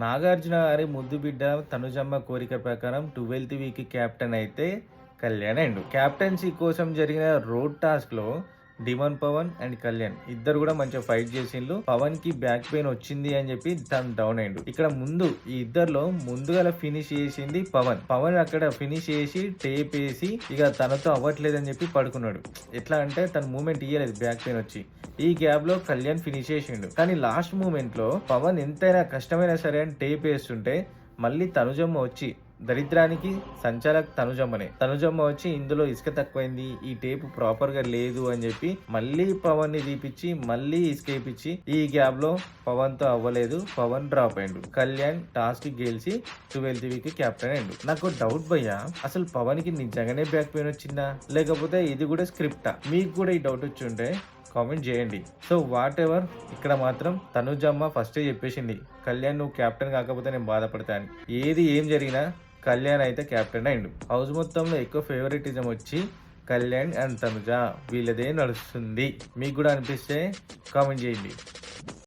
నాగార్జున గారి ముద్దు బిడ్డ తనుజమ్మ కోరిక ప్రకారం 12th వీక్ కెప్టెన్ అయితే కళ్యాణ్ అయ్యిండు. కెప్టెన్సీ కోసం జరిగిన రోడ్ టాస్క్‌లో డిమోన్ పవన్ అండ్ కళ్యాణ్ ఇద్దరు కూడా మంచిగా ఫైట్ చేసిండ్రు. పవన్ కి బ్యాక్ పెయిన్ వచ్చింది అని చెప్పి తను డౌన్ అయ్యిండు. ఇక్కడ ముందు ఈ ఇద్దరిలో ముందుగా ఫినిష్ చేసింది పవన్. పవన్ అక్కడ ఫినిష్ చేసి టేప్ వేసి ఇక తనతో అవ్వట్లేదని చెప్పి పడుకున్నాడు. ఎట్లా అంటే తన మూమెంట్ ఇయ్యలేదు బ్యాక్ పెయిన్ వచ్చి. ఈ గ్యాప్ లో కళ్యాణ్ ఫినిష్ చేసిండు. కానీ లాస్ట్ మూమెంట్ లో పవన్ ఎంతైనా కష్టమైనా సరే అని టేప్ వేస్తుంటే మళ్ళీ తనుజమ్మ వచ్చి దరిద్రానికి సంచాలక్ తనుజమ్మనే. తనుజమ్మ వచ్చి ఇందులో ఇసుక తక్కువైంది, ఈ టేప్ ప్రాపర్ గా లేదు అని చెప్పి మళ్ళీ పవన్ ని తీపిచ్చి మళ్ళీ ఇసుక వేయించి ఈ గ్యాప్ లో పవన్ తో అవ్వలేదు. పవన్ డ్రాప్ అయ్యిండు. కళ్యాణ్ టాస్క్ గెలిచి 12th వీక్ కెప్టెన్ అయ్యిండు. నాకు డౌట్ భయ్యా, అసలు పవన్ కి నిజంగానే బ్యాక్ పెయిన్ వచ్చిందా లేకపోతే ఇది కూడా స్క్రిప్టా? మీకు కూడా ఈ డౌట్ వచ్చి ఉంటే కామెంట్ చేయండి. సో వాట్ ఎవర్, ఇక్కడ మాత్రం తనుజమ్మ ఫస్టే చెప్పేసింది, కళ్యాణ్ నువ్వు కెప్టెన్ కాకపోతే నేను బాధపడతా అని. ఏం జరిగినా కళ్యాణ్ అయితే కెప్టెన్ అయిండు. హౌస్ మొత్తంలో ఎక్కువ ఫేవరెటిజం వచ్చి కళ్యాణ్ అండ్ తనుజ వీళ్ళదే నడుస్తుంది. మీకు కూడా అనిపిస్తే కామెంట్ చేయండి.